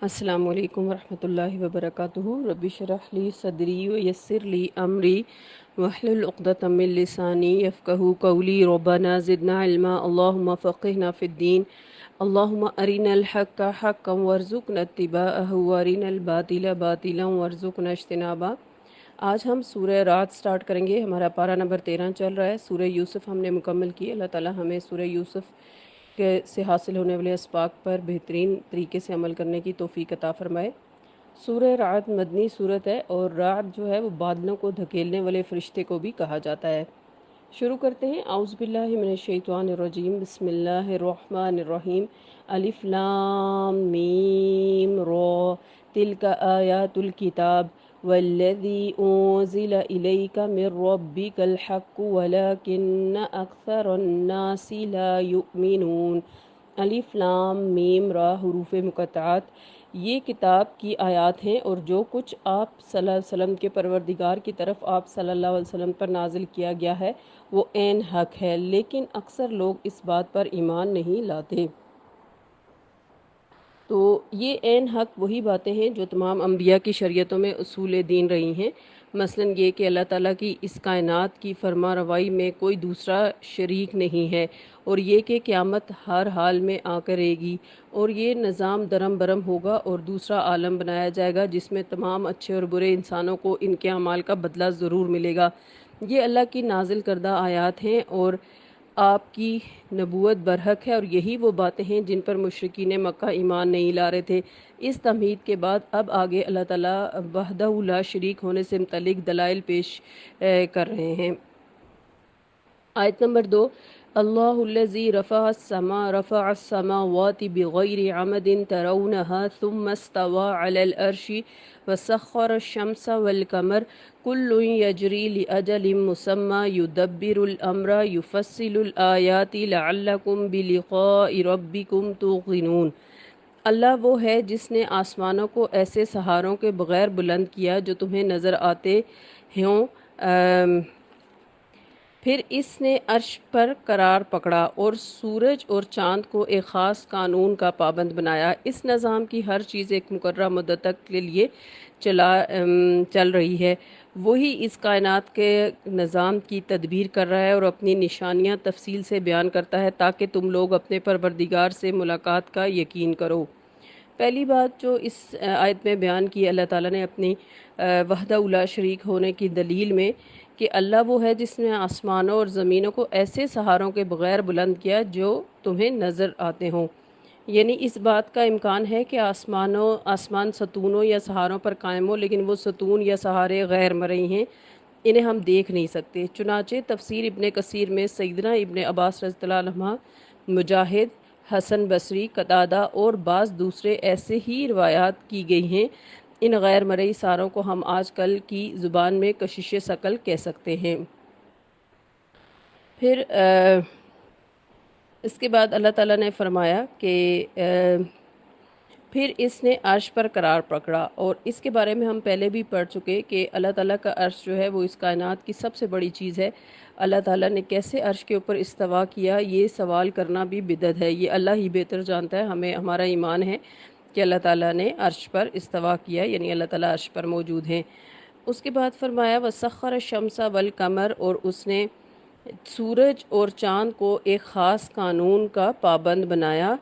السلام علیکم ورحمۃ اللہ وبرکاتہ۔ رب اشرح لی صدری ویسر لی امری واحلل عقدۃ من لسانی یفقہوا قولی۔ ربنا زدنا علما اللہم فقہنا فی الدین اللہم ارنا الحق حقا وارزقنا اتباعہ وارنا الباطل باطلا وارزقنا اجتنابہ۔ آج ہم سورہ رعد سٹارٹ کریں گے۔ ہمارا پارہ نمبر 13 چل رہا ہے۔ سورہ یوسف ہم نے مکمل کی۔ اللہ تعالی ہمیں سورہ یوسف سے حاصل ہونے والے اسباق پر بہترین طریقے سے عمل کرنے کی توفیق عطا فرمائے۔ سورہ رعد مدنی صورت ہے، اور رعد جو ہے وہ بادلوں کو دھکیلنے والے فرشتے کو بھی کہا جاتا ہے۔ شروع کرتے ہیں۔ اعوذ باللہ من الشیطان الرجیم، بسم اللہ الرحمن الرحیم۔ الف لام میم را، تلک آیات الکتاب والذی انزل الیک من ربک الحق ولکن اکثر الناس لا یؤمنون۔ الف لام میم را حروف مقطعات، یہ کتاب کی آیات ہیں، اور جو کچھ آپ صلی اللہ علیہ وسلم کے پروردگار کی طرف آپ صلی اللہ علیہ وسلم پر نازل کیا گیا ہے وہ عین حق ہے، لیکن اکثر لوگ اس بات پر ایمان نہیں لاتے۔ تو یہ عین حق وہی باتیں ہیں جو تمام انبیاء کی شریعتوں میں اصول دین رہی ہیں، مثلا یہ کہ اللہ تعالیٰ کی اس کائنات کی فرما روائی میں کوئی دوسرا شریک نہیں ہے، اور یہ کہ قیامت ہر حال میں آ کرے گی، اور یہ نظام درم برم ہوگا اور دوسرا عالم بنایا جائے گا جس میں تمام اچھے اور برے انسانوں کو ان کے اعمال کا بدلہ ضرور ملے گا۔ یہ اللہ کی نازل کردہ آیات ہیں، اور آپ کی نبوت برحق ہے، اور یہی وہ باتیں ہیں جن پر مشرکین مکہ ایمان نہیں لا رہے تھے۔ اس تمہید کے بعد اب آگے اللہ تعالیٰ وحدہ لا شریک ہونے سے متعلق دلائل پیش کر رہے ہیں۔ آیت نمبر 2، اللہ الذی رفع السماوات بغیر عمد ترونها ثم استوى علی العرش وسخر الشمس والقمر کل یجری لأجل مسمی یدبر الامر یفصل الآیات لعلکم بلقاء ربکم توقنون۔ اللہ وہ ہے جس نے آسمانوں کو ایسے سہاروں کے بغیر بلند کیا جو تمہیں نظر آتے ہوں، پھر اس نے عرش پر قرار پکڑا اور سورج اور چاند کو ایک خاص قانون کا پابند بنایا۔ اس نظام کی ہر چیز ایک مقررہ مدت تک کے لیے چل رہی ہے۔ وہی اس کائنات کے نظام کی تدبیر کر رہا ہے اور اپنی نشانیاں تفصیل سے بیان کرتا ہے تاکہ تم لوگ اپنے پروردگار سے ملاقات کا یقین کرو۔ پہلی بات جو اس آیت میں بیان کی اللہ تعالیٰ نے اپنی وحدہ لا شریک ہونے کی دلیل میں، کہ اللہ وہ ہے جس نے آسمانوں اور زمینوں کو ایسے سہاروں کے بغیر بلند کیا جو تمہیں نظر آتے ہوں، یعنی اس بات کا امکان ہے کہ آسمان ستونوں یا سہاروں پر قائم ہو، لیکن وہ ستون یا سہارے غیر مرئی ہیں، انہیں ہم دیکھ نہیں سکتے۔ چنانچہ تفسیر ابن کثیر میں سیدنا ابن عباس رضی اللہ عنہ، مجاہد، حسن بصری، قتادہ اور بعض دوسرے ایسے ہی روایات کی گئی ہیں۔ ان غیر مرئی سہاروں کو ہم آج کل کی زبان میں کشش ثقل کہہ سکتے ہیں۔ پھر اس کے بعد اللہ تعالیٰ نے فرمایا کہ پھر اس نے عرش پر قرار پکڑا، اور اس کے بارے میں ہم پہلے بھی پڑھ چکے کہ اللہ تعالیٰ کا عرش جو ہے وہ اس کائنات کی سب سے بڑی چیز ہے۔ اللہ تعالیٰ نے کیسے عرش کے اوپر استوا کیا، یہ سوال کرنا بھی بدعت ہے، یہ اللہ ہی بہتر جانتا ہے۔ ہمارا ایمان ہے کہ اللہ تعالیٰ نے عرش پر استوا کیا، یعنی اللہ تعالیٰ عرش پر موجود ہیں۔ اس کے بعد فرمایا وَسَخَّرَ الشَّمْسَ وَالْقَمَرَ، اور اس نے سورج اور چاند کو ایک خاص قانون کا پابند بنایا،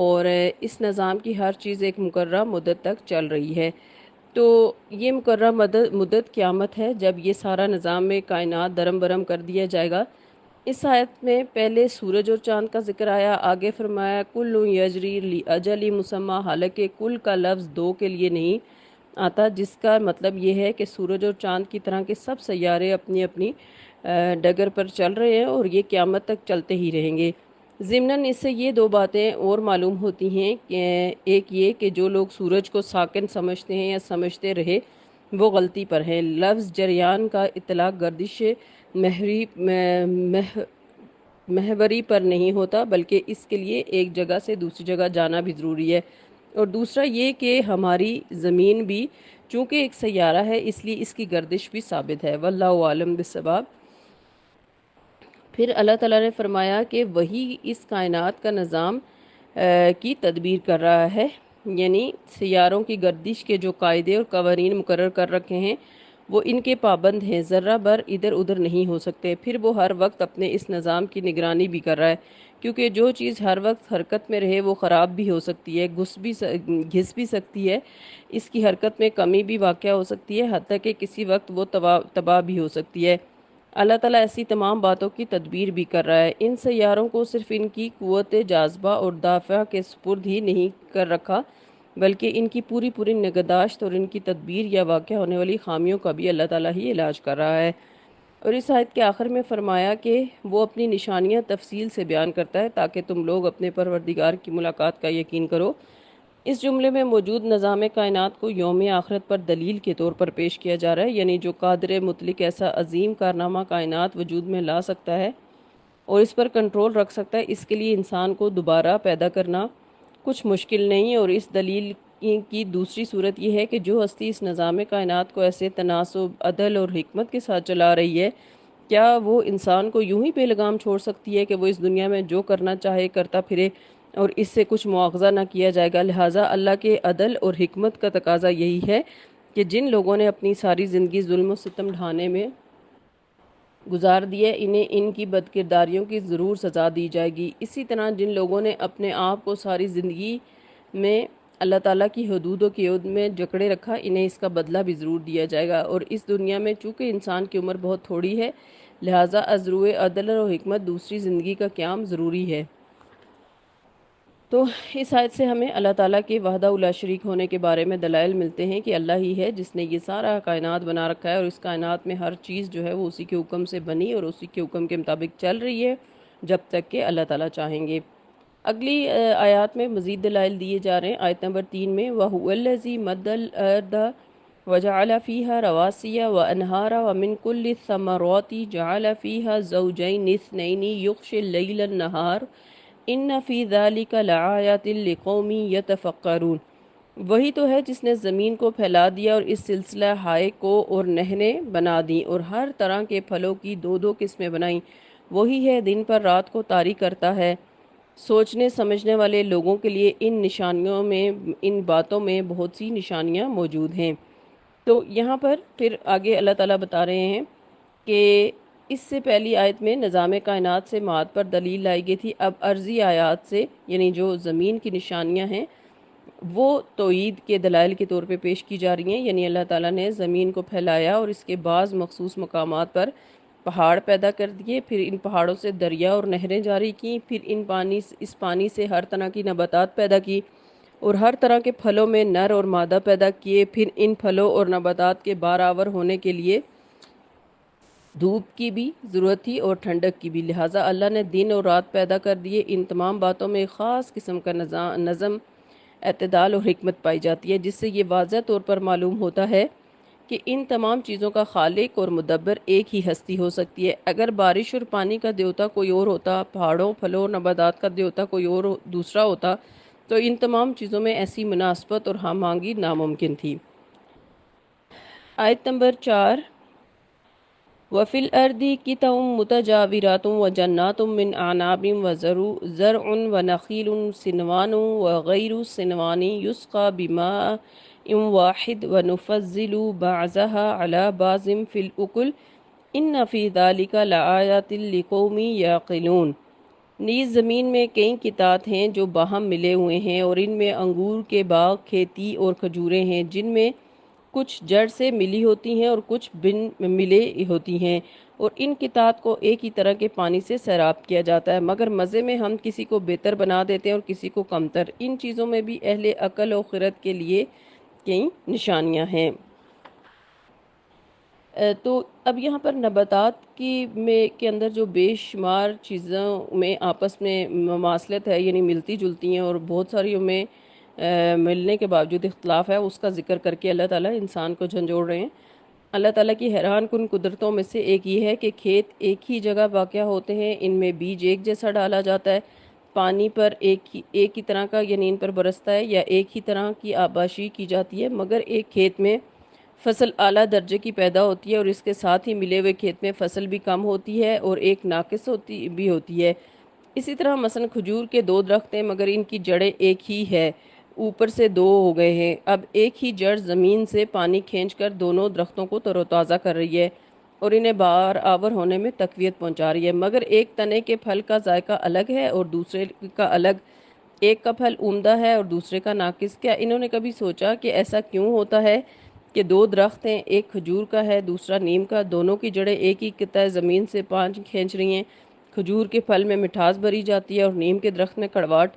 اور اس نظام کی ہر چیز ایک مقررہ مدت تک چل رہی ہے۔ تو یہ مقررہ مدت قیامت ہے جب یہ سارا نظام میں کائنات درم برم کر دیا جائے گا۔ اس آیت میں پہلے سورج اور چاند کا ذکر آیا، آگے فرمایا کل یجری لاجل مسمی، حالانکہ کل کا لفظ دو کے لیے نہیں آتا، جس کا مطلب یہ ہے کہ سورج اور چاند کی طرح کے سب سیارے اپنی اپنی ڈگر پر چل رہے ہیں، اور یہ قیامت تک چلتے ہی رہیں گے۔ ضمناً اس سے یہ دو باتیں اور معلوم ہوتی ہیں کہ ایک یہ کہ جو لوگ سورج کو ساکن سمجھتے ہیں یا سمجھتے رہے وہ غلطی پر ہیں۔ لفظ جریان کا اطلاق گردش محوری پر نہیں ہوتا، بلکہ اس کے لیے ایک جگہ سے دوسری جگہ جانا بھی ضروری ہے۔ اور دوسرا یہ کہ ہماری زمین بھی چونکہ ایک سیارہ ہے، اس لیے اس کی گردش بھی ثابت ہے۔ واللہ عالم بالصواب۔ پھر اللہ تعالیٰ نے فرمایا کہ وہی اس کائنات کا نظام کی تدبیر کر رہا ہے، یعنی سیاروں کی گردش کے جو قاعدے اور قوانین مقرر کر رکھے ہیں وہ ان کے پابند ہیں، ذرہ بر ادھر ادھر نہیں ہو سکتے۔ پھر وہ ہر وقت اپنے اس نظام کی نگرانی بھی کر رہا ہے، کیونکہ جو چیز ہر وقت حرکت میں رہے وہ خراب بھی ہو سکتی ہے، گھس بھی سکتی ہے، اس کی حرکت میں کمی بھی واقع ہو سکتی ہے، حتیٰ کہ کسی وقت وہ تباہ بھی ہو سکتی ہے۔ اللہ تعالیٰ ایسی تمام باتوں کی تدبیر بھی کر رہا ہے۔ ان سیاروں کو صرف ان کی قوت جاذبہ اور دافع کے سپرد ہی نہیں کر رکھا، بلکہ ان کی پوری پوری نگہداشت اور ان کی تدبیر یا واقع ہونے والی خامیوں کا بھی اللہ تعالیٰ ہی علاج کر رہا ہے۔ اور اس آیت کے آخر میں فرمایا کہ وہ اپنی نشانیاں تفصیل سے بیان کرتا ہے تاکہ تم لوگ اپنے پروردگار کی ملاقات کا یقین کرو۔ اس جملے میں موجود نظام کائنات کو یوم آخرت پر دلیل کے طور پر پیش کیا جا رہا ہے، یعنی جو قادر مطلق ایسا عظیم کارنامہ کائنات وجود میں لا سکتا ہے اور اس پر کنٹرول رکھ سکتا ہے، اس کے لیے انسان کو دوبارہ پیدا کرنا کچھ مشکل نہیں۔ اور اس دلیل کی دوسری صورت یہ ہے کہ جو ہستی اس نظام کائنات کو ایسے تناسب، عدل اور حکمت کے ساتھ چلا رہی ہے، کیا وہ انسان کو یوں ہی بے لگام چھوڑ سکتی ہے کہ وہ اس دنیا میں جو کرنا چاہے کرتا پھرے اور اس سے کچھ مواخذہ نہ کیا جائے گا؟ لہٰذا اللہ کے عدل اور حکمت کا تقاضا یہی ہے کہ جن لوگوں نے اپنی ساری زندگی ظلم و ستم ڈھانے میں گزار دی ہے، انہیں ان کی بد کرداریوں کی ضرور سزا دی جائے گی۔ اسی طرح جن لوگوں نے اپنے آپ کو ساری زندگی میں اللہ تعالیٰ کی حدود و قیود میں جکڑے رکھا، انہیں اس کا بدلہ بھی ضرور دیا جائے گا۔ اور اس دنیا میں چونکہ انسان کی عمر بہت تھوڑی ہے، لہٰذا از روئے عدل و حکمت دوسری زندگی کا قیام ضروری ہے۔ تو اس آیت سے ہمیں اللہ تعالیٰ کے وحدہ لا شریک ہونے کے بارے میں دلائل ملتے ہیں کہ اللہ ہی ہے جس نے یہ سارا کائنات بنا رکھا ہے، اور اس کائنات میں ہر چیز جو ہے وہ اسی کے حکم سے بنی اور اسی کے حکم کے مطابق چل رہی ہے جب تک کہ اللہ تعالیٰ چاہیں گے۔ اگلی آیات میں مزید دلائل دیے جا رہے ہیں۔ آیت نمبر 3 میں وَهُوَ الَّذِي مَدَّ الْأَرْضَ وَجَعَلَ فِيهَا رَوَاسِيَ وَأَنْهَارًا وَمِنْ كُلِّ الثَّمَرَاتِ جَعَلَ فِيهَا زَوْجَيْنِ اثْنَيْنِ يُغْشِي اللَّيْلَ النَّهَارَ إِنَّ فِي ذَلِكَ لَآيَاتٍ لِقَوْمٍ يَتَفَکَّرُونَ۔ وہی تو ہے جس نے زمین کو پھیلا دیا اور اس سلسلہ ہائے کو اور نہریں بنا دیں اور ہر طرح کے پھلوں کی دو دو قسمیں بنائیں۔ وہی ہے دن پر رات کو طاری کرتا ہے۔ سوچنے سمجھنے والے لوگوں کے لیے ان نشانیوں میں، ان باتوں میں بہت سی نشانیاں موجود ہیں۔ تو یہاں پر پھر آگے اللہ تعالیٰ بتا رہے ہیں کہ اس سے پہلی آیت میں نظام کائنات سے معاد پر دلیل لائی گئی تھی، اب عرضی آیات سے یعنی جو زمین کی نشانیاں ہیں وہ توحید کے دلائل کے طور پہ پیش کی جا رہی ہیں، یعنی اللہ تعالیٰ نے زمین کو پھیلایا اور اس کے بعض مخصوص مقامات پر پہاڑ پیدا کر دیے، پھر ان پہاڑوں سے دریا اور نہریں جاری کیں، پھر اس پانی سے ہر طرح کی نباتات پیدا کی اور ہر طرح کے پھلوں میں نر اور مادہ پیدا کیے، پھر ان پھلوں اور نباتات کے بارآور ہونے کے لیے دھوپ کی بھی ضرورت تھی اور ٹھنڈک کی بھی، لہٰذا اللہ نے دن اور رات پیدا کر دیے۔ ان تمام باتوں میں خاص قسم کا نظم، اعتدال اور حکمت پائی جاتی ہے، جس سے یہ واضح طور پر معلوم ہوتا ہے کہ ان تمام چیزوں کا خالق اور مدبر ایک ہی ہستی ہو سکتی ہے۔ اگر بارش اور پانی کا دیوتا کوئی اور ہوتا، پہاڑوں، پھلوں اور نباتات کا دیوتا کوئی اور دوسرا ہوتا، تو ان تمام چیزوں میں ایسی مناسبت اور ہم آہنگی ناممکن تھی۔ آیت نمبر 4 وَفِي الْأَرْضِ قِطَعٌ مُتَجَاوِرَاتٌ وَجَنَّاتٌ مِّنْ أَعْنَابٍ وَزَرْعٌ وَنَخِيلٌ صِنْوَانٌ وَغَيْرُ صِنْوَانٍ يُسْقَىٰ بِمَاءٍ وَاحِدٍ وَنُفَضِّلُ بَعْضَهَا عَلَىٰ بَعْضٍ فِي الْأُكُلِ إِنَّ فِي ذَلِكَ لَآيَاتٍ لِقَوْمٍ يَعْقِلُونَ۔ نیز زمین میں کئی قطعات ہیں جو باہم ملے ہوئے ہیں، اور ان میں انگور کے باغ، کھیتی اور کھجوریں ہیں، جن میں کچھ جڑ سے ملی ہوتی ہیں اور کچھ بن ملے ہوتی ہیں، اور ان قطعات کو ایک ہی طرح کے پانی سے سیراب کیا جاتا ہے، مگر مزے میں ہم کسی کو بہتر بنا دیتے ہیں اور کسی کو کمتر۔ ان چیزوں میں بھی اہل عقل و خرد کے لیے کئی نشانیاں ہیں۔ تو اب یہاں پر نباتات کے اندر جو بے شمار چیزوں میں آپس میں مماثلت ہے، یعنی ملتی جلتی ہیں، اور بہت ساری میں ملنے کے باوجود اختلاف ہے، اس کا ذکر کر کے اللہ تعالیٰ انسان کو جھنجھوڑ رہے ہیں۔ اللہ تعالیٰ کی حیران کن قدرتوں میں سے ایک یہ ہے کہ کھیت ایک ہی جگہ واقع ہوتے ہیں، ان میں بیج ایک جیسا ڈالا جاتا ہے، پانی پر ایک ہی طرح کا یعنی ان پر برستا ہے، یا ایک ہی طرح کی آباشی کی جاتی ہے، مگر ایک کھیت میں فصل اعلیٰ درجے کی پیدا ہوتی ہے اور اس کے ساتھ ہی ملے ہوئے کھیت میں فصل بھی کم ہوتی ہے اور ایک ناقص ہوتی ہے۔ اسی طرح مثلا کھجور کے 2 درخت ہیں مگر ان کی جڑیں ایک ہی ہے، اوپر سے دو ہو گئے ہیں۔ اب ایک ہی جڑ زمین سے پانی کھینچ کر دونوں درختوں کو تر و تازہ کر رہی ہے اور انہیں بار آور ہونے میں تقویت پہنچا رہی ہے، مگر ایک تنے کے پھل کا ذائقہ الگ ہے اور دوسرے کا الگ، ایک کا پھل عمدہ ہے اور دوسرے کا ناقص۔ کیا انہوں نے کبھی سوچا کہ ایسا کیوں ہوتا ہے کہ دو درخت ہیں، ایک کھجور کا ہے دوسرا نیم کا، دونوں کی جڑیں ایک ہی قطع زمین سے پانی کھینچ رہی ہیں، کھجور کے پھل میں مٹھاس بھری جاتی ہے اور نیم کے درخت میں کڑواہٹ۔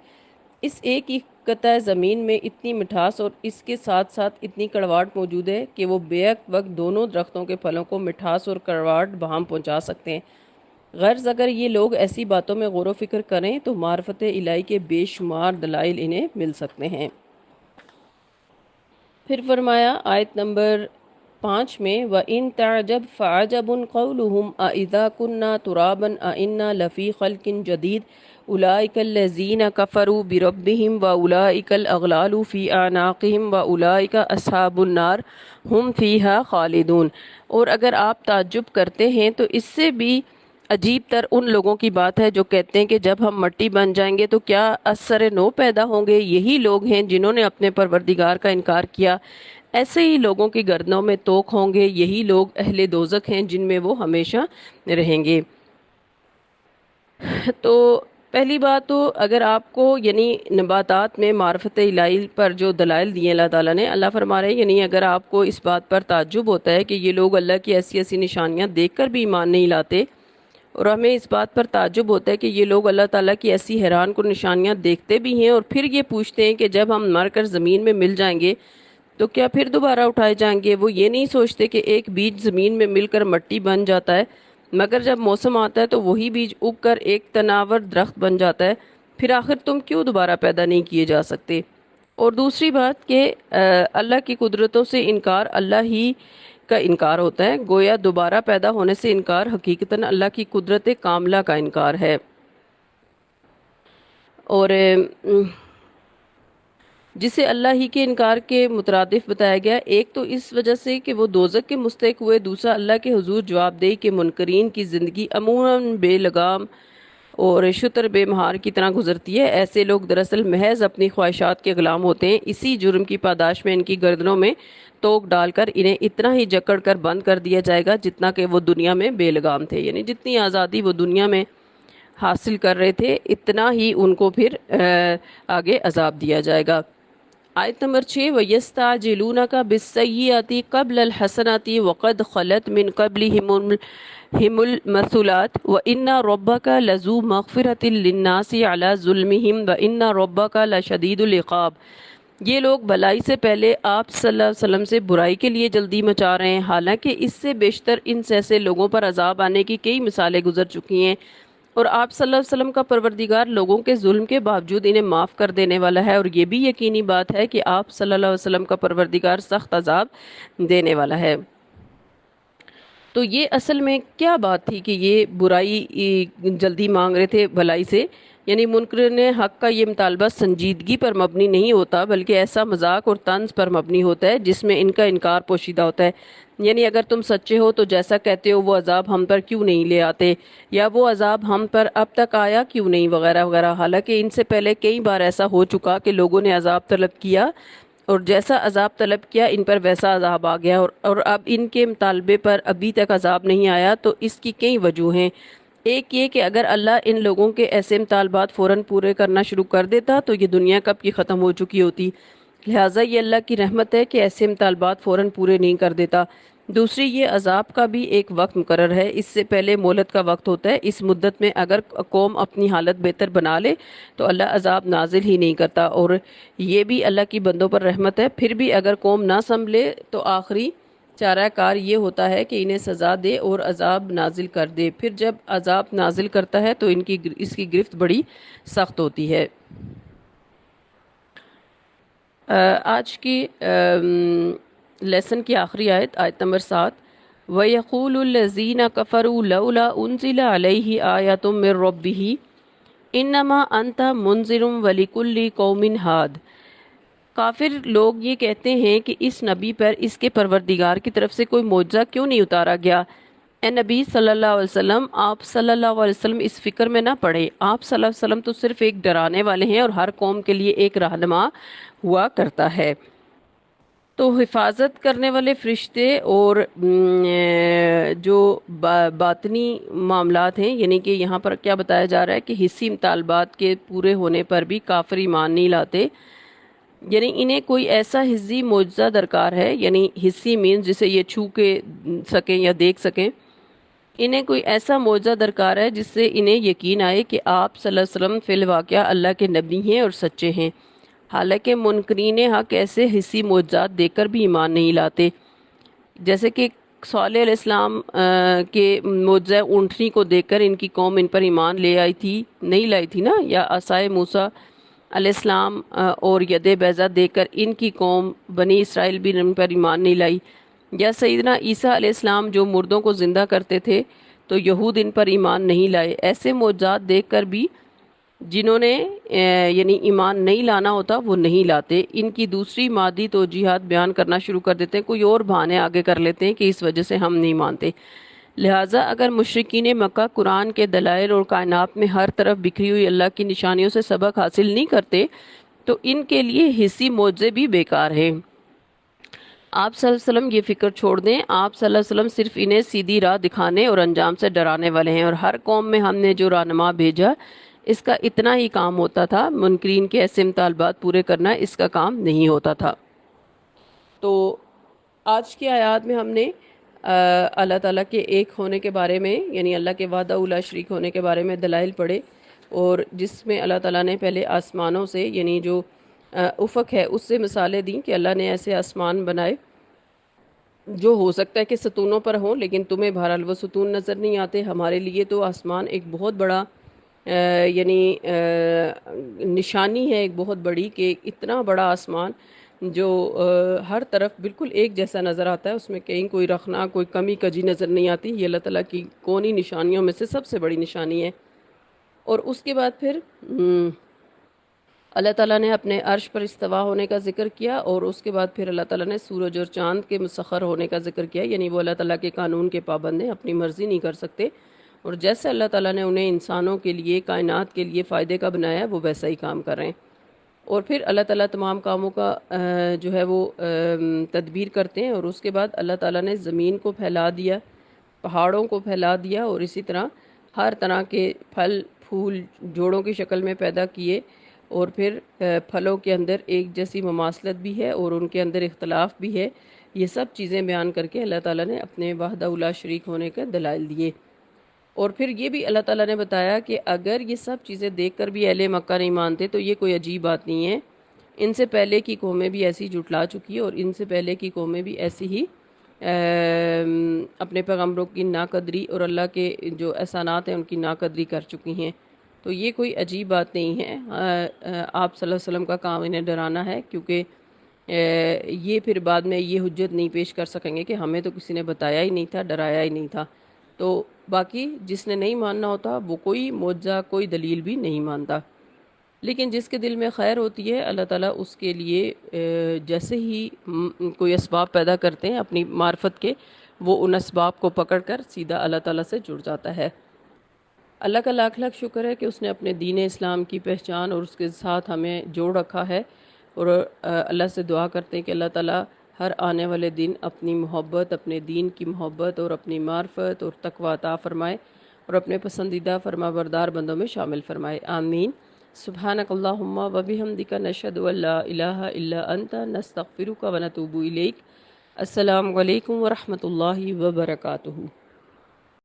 اس ایک ہی قطع زمین میں اتنی مٹھاس اور اس کے ساتھ ساتھ اتنی کڑواہٹ موجود ہے کہ وہ بیک وقت دونوں درختوں کے پھلوں کو مٹھاس اور کڑواہٹ بہم پہنچا سکتے ہیں۔ غرض اگر یہ لوگ ایسی باتوں میں غور و فکر کریں تو معرفت الہی کے بے شمار دلائل انہیں مل سکتے ہیں۔ پھر فرمایا آیت نمبر 5 میں وَإِن تَعْجَبْ فَعَجَبٌ قَوْلُهُمْ أَإِذَا كُنَّا تُرَابًا أَإِنَّا لَفِي خَلْقٍ جَدِيدٍ أُولَئِكَ الَّذِينَ كَفَرُوا بِرَبِّهِمْ وَأُولَئِكَ الْأَغْلَالُ فِي أَعْنَاقِهِمْ وَأُولَئِكَ أَصْحَابُ النَّارِ هُمْ فِيهَا خَالِدُونَ۔ اور اگر آپ تعجب کرتے ہیں تو اس سے بھی عجیب تر ان لوگوں کی بات ہے جو کہتے ہیں کہ جب ہم مٹی بن جائیں گے تو کیا اثر نو پیدا ہوں گے۔ یہی لوگ ہیں جنہوں نے اپنے پروردگار کا انکار کیا، ایسے ہی لوگوں کی گردنوں میں توق ہوں گے، یہی لوگ اہل دوزخ ہیں جن میں وہ ہمیشہ رہیں گے۔ تو پہلی بات تو اگر آپ کو یعنی نباتات میں معرفت الہی پر جو دلائل دیے اللہ تعالیٰ نے، اللہ فرما رہے ہیں یعنی اگر آپ کو اس بات پر تعجب ہوتا ہے کہ یہ لوگ اللہ کی ایسی ایسی نشانیاں دیکھ کر بھی ایمان نہیں لاتے، اور ہمیں اس بات پر تعجب ہوتا ہے کہ یہ لوگ اللہ تعالیٰ کی ایسی حیران کن نشانیاں دیکھتے بھی ہیں اور پھر یہ پوچھتے ہیں کہ جب ہم مر کر زمین میں مل جائیں گے تو کیا پھر دوبارہ اٹھائے جائیں گے۔ وہ یہ نہیں سوچتے کہ ایک بیج زمین میں مل کر مٹی بن جاتا ہے، مگر جب موسم آتا ہے تو وہی بیج اگ کر ایک تناور درخت بن جاتا ہے، پھر آخر تم کیوں دوبارہ پیدا نہیں کیے جا سکتے۔ اور دوسری بات کہ اللہ کی قدرتوں سے انکار اللہ ہی کا انکار ہوتا ہے، گویا دوبارہ پیدا ہونے سے انکار حقیقتاً اللہ کی قدرت کاملہ کا انکار ہے۔ اور جسے اللہ ہی کے انکار کے مترادف بتایا گیا، ایک تو اس وجہ سے کہ وہ دوزخ کے مستحق ہوئے، دوسرا اللہ کے حضور جواب دہی کے منکرین کی زندگی عموماً بے لگام اور شتر بے مہار کی طرح گزرتی ہے۔ ایسے لوگ دراصل محض اپنی خواہشات کے غلام ہوتے ہیں، اسی جرم کی پاداش میں ان کی گردنوں میں توق ڈال کر انہیں اتنا ہی جکڑ کر بند کر دیا جائے گا جتنا کہ وہ دنیا میں بے لگام تھے، یعنی جتنی آزادی وہ دنیا میں حاصل کر رہے تھے اتنا ہی ان کو پھر آگے عذاب دیا جائے گا۔ آیت نمبر 6 وَيَسْتَعْجِلُونَكَ بِالسَّيِّئَةِ قَبْلَ الْحَسَنَةِ وَقَدْ خَلَتْ مِنْ قَبْلِهِمُ الْمَثُلَاتُ وَإِنَّ رَبَّكَ لَذُو مَغْفِرَةٍ لِلنَّاسِ عَلَى ظُلْمِهِمْ وَإِنَّ رَبَّكَ لَشَدِيدُ الْعِقَابِ۔ یہ لوگ بھلائی سے پہلے آپ صلی اللہ علیہ وسلم سے برائی کے لیے جلدی مچا رہے ہیں، حالانکہ اس سے بیشتر ان سے لوگوں پر عذاب آنے کی کئی مثالیں گزر چکی ہیں، اور آپ صلی اللہ علیہ وسلم کا پروردگار لوگوں کے ظلم کے باوجود انہیں معاف کر دینے والا ہے، اور یہ بھی یقینی بات ہے کہ آپ صلی اللہ علیہ وسلم کا پروردگار سخت عذاب دینے والا ہے۔ تو یہ اصل میں کیا بات تھی کہ یہ برائی جلدی مانگ رہے تھے بھلائی سے، یعنی منکرین حق کا یہ مطالبہ سنجیدگی پر مبنی نہیں ہوتا بلکہ ایسا مذاق اور طنز پر مبنی ہوتا ہے جس میں ان کا انکار پوشیدہ ہوتا ہے، یعنی اگر تم سچے ہو تو جیسا کہتے ہو وہ عذاب ہم پر کیوں نہیں لے آتے، یا وہ عذاب ہم پر اب تک آیا کیوں نہیں، وغیرہ وغیرہ۔ حالانکہ ان سے پہلے کئی بار ایسا ہو چکا کہ لوگوں نے عذاب طلب کیا اور جیسا عذاب طلب کیا ان پر ویسا عذاب آ گیا، اور اب ان کے مطالبے پر ابھی تک عذاب نہیں آیا۔ تو اس کی کئی وجوہ ہیں۔ ایک یہ کہ اگر اللہ ان لوگوں کے ایسے مطالبات فوراً پورے کرنا شروع کر دیتا تو یہ دنیا کب کی ختم ہو چکی ہوتی، لہٰذا یہ اللہ کی رحمت ہے کہ ایسے مطالبات فوراً پورے نہیں کر دیتا۔ دوسری یہ عذاب کا بھی ایک وقت مقرر ہے، اس سے پہلے مہلت کا وقت ہوتا ہے، اس مدت میں اگر قوم اپنی حالت بہتر بنا لے تو اللہ عذاب نازل ہی نہیں کرتا، اور یہ بھی اللہ کی بندوں پر رحمت ہے۔ پھر بھی اگر قوم نہ سنبھلے تو آخری چارہ کار یہ ہوتا ہے کہ انہیں سزا دے اور عذاب نازل کر دے، پھر جب عذاب نازل کرتا ہے تو اس کی گرفت بڑی سخت ہوتی ہے۔ آج کی لیسن کی آخری آیت، آیت نمبر 7 وَيَقُولُ الَّذِينَ كَفَرُوا لَوْلَا أُنزِلَ عَلَيْهِ آيَةٌ مِّن رَّبِّهِ إِنَّمَا أَنتَ مُنذِرٌ وَلِكُلِّ قَوْمٍ هَادٍ۔ کافر لوگ یہ کہتے ہیں کہ اس نبی پر اس کے پروردگار کی طرف سے کوئی معجزہ کیوں نہیں اتارا گیا، اے نبی صلی اللہ علیہ وسلم، آپ صلی اللہ علیہ وسلم اس فکر میں نہ پڑے، آپ صلی اللہ علیہ وسلم تو صرف ایک ڈرانے والے ہیں اور ہر قوم کے لیے ایک رہنما ہوا کرتا ہے۔ تو حفاظت کرنے والے فرشتے اور جو باطنی معاملات ہیں، یعنی کہ یہاں پر کیا بتایا جا رہا ہے کہ حسی مطالبات کے پورے ہونے پر بھی کافر ایمان نہیں لاتے، یعنی انہیں کوئی ایسا حسی معجزہ درکار ہے، یعنی حسی مینز جسے یہ چھو کے سکیں یا دیکھ سکیں، انہیں کوئی ایسا معجزہ درکار ہے جس سے انہیں یقین آئے کہ آپ صلی اللہ علیہ وسلم فی الواقعہ اللہ کے نبی ہیں اور سچے ہیں۔ حالانکہ منکرین حق ایسے حسی معجزات دیکھ کر بھی ایمان نہیں لاتے، جیسے کہ صالح علیہ السلام کے معجزہ اونٹنی کو دیکھ کر ان کی قوم ان پر ایمان لے آئی تھی، نہیں لائی تھی نا، یا عصائے موسیٰ علیہ السلام اور ید بیضہ دیکھ کر ان کی قوم بنی اسرائیل بھی ان پر ایمان نہیں لائی، یا سیدنا عیسیٰ علیہ السلام جو مردوں کو زندہ کرتے تھے تو یہود ان پر ایمان نہیں لائے۔ ایسے معجزات دیکھ کر بھی جنہوں نے یعنی ایمان نہیں لانا ہوتا وہ نہیں لاتے، ان کی دوسری مادی توجیہات بیان کرنا شروع کر دیتے ہیں، کوئی اور بہانے آگے کر لیتے ہیں کہ اس وجہ سے ہم نہیں مانتے۔ لہٰذا اگر مشرکین مکہ قرآن کے دلائل اور کائنات میں ہر طرف بکھری ہوئی اللہ کی نشانیوں سے سبق حاصل نہیں کرتے تو ان کے لیے حسی معجزے بھی بیکار ہیں۔ آپ صلی اللہ علیہ وسلم یہ فکر چھوڑ دیں، آپ صلی اللہ علیہ وسلم صرف انہیں سیدھی راہ دکھانے اور انجام سے ڈرانے والے ہیں، اور ہر قوم میں ہم نے جو رہنما بھیجا اس کا اتنا ہی کام ہوتا تھا، منکرین کے ایسے مطالبات پورے کرنا اس کا کام نہیں ہوتا تھا۔ تو آج کی آیات میں ہم نے اللہ تعالیٰ کے ایک ہونے کے بارے میں، یعنی اللہ کے وحدہ لا شریک ہونے کے بارے میں دلائل پڑھے، اور جس میں اللہ تعالیٰ نے پہلے آسمانوں سے، یعنی جو افق ہے اس سے مثالیں دیں کہ اللہ نے ایسے آسمان بنائے جو ہو سکتا ہے کہ ستونوں پر ہوں، لیکن تمہیں بہرحال وہ ستون نظر نہیں آتے۔ ہمارے لیے تو آسمان ایک بہت بڑا یعنی نشانی ہے، ایک بہت بڑی، کہ اتنا بڑا آسمان جو ہر طرف بالکل ایک جیسا نظر آتا ہے، اس میں کہیں کوئی رخنا، کوئی کمی کجی نظر نہیں آتی۔ یہ اللہ تعالیٰ کی کونی نشانیوں میں سے سب سے بڑی نشانی ہے۔ اور اس کے بعد پھر اللہ تعالیٰ نے اپنے عرش پر استوا ہونے کا ذکر کیا، اور اس کے بعد پھر اللہ تعالیٰ نے سورج اور چاند کے مسخر ہونے کا ذکر کیا، یعنی وہ اللہ تعالیٰ کے قانون کے پابند ہیں، اپنی مرضی نہیں کر سکتے، اور جیسے اللہ تعالیٰ نے انہیں انسانوں کے لیے، کائنات کے لیے فائدے کا بنایا ہے وہ ویسا ہی کام کر رہے ہیں۔ اور پھر اللہ تعالیٰ تمام کاموں کا جو ہے وہ تدبیر کرتے ہیں، اور اس کے بعد اللہ تعالیٰ نے زمین کو پھیلا دیا، پہاڑوں کو پھیلا دیا، اور اسی طرح ہر طرح کے پھل پھول جوڑوں کی شکل میں پیدا کیے، اور پھر پھلوں کے اندر ایک جیسی مماثلت بھی ہے اور ان کے اندر اختلاف بھی ہے۔ یہ سب چیزیں بیان کر کے اللہ تعالیٰ نے اپنے وحدہ لا شریک ہونے کے دلائل دیے، اور پھر یہ بھی اللہ تعالیٰ نے بتایا کہ اگر یہ سب چیزیں دیکھ کر بھی اہل مکہ نہیں مانتے تو یہ کوئی عجیب بات نہیں ہے، ان سے پہلے کی قومیں بھی ایسی جھٹلا چکی ہیں، اور ان سے پہلے کی قومیں بھی ایسی ہی اپنے پیغمبروں کی ناقدری اور اللہ کے جو احسانات ہیں ان کی ناقدری کر چکی ہیں۔ تو یہ کوئی عجیب بات نہیں ہے، آپ صلی اللہ علیہ وسلم کا کام انہیں ڈرانا ہے، کیونکہ یہ پھر بعد میں یہ حجت نہیں پیش کر سکیں گے کہ ہمیں تو کسی نے بتایا ہی نہیں تھا، ڈرایا ہی نہیں تھا۔ تو باقی جس نے نہیں ماننا ہوتا وہ کوئی معجزہ، کوئی دلیل بھی نہیں مانتا، لیکن جس کے دل میں خیر ہوتی ہے اللہ تعالیٰ اس کے لیے جیسے ہی کوئی اسباب پیدا کرتے ہیں اپنی معرفت کے، وہ ان اسباب کو پکڑ کر سیدھا اللہ تعالیٰ سے جڑ جاتا ہے۔ اللہ کا لاکھ لاکھ شکر ہے کہ اس نے اپنے دین اسلام کی پہچان اور اس کے ساتھ ہمیں جوڑ رکھا ہے، اور اللہ سے دعا کرتے ہیں کہ اللہ تعالیٰ ہر آنے والے دن اپنی محبت، اپنے دین کی محبت اور اپنی معرفت اور تقوی عطا فرمائے، اور اپنے پسندیدہ فرما بردار بندوں میں شامل فرمائے، آمین۔ سبحانک اللہم و بحمدک، نشہد ان لا الہ الا انت، نستغفرک و نتوب الیک۔ السلام علیکم ورحمۃ اللہ وبرکاتہ۔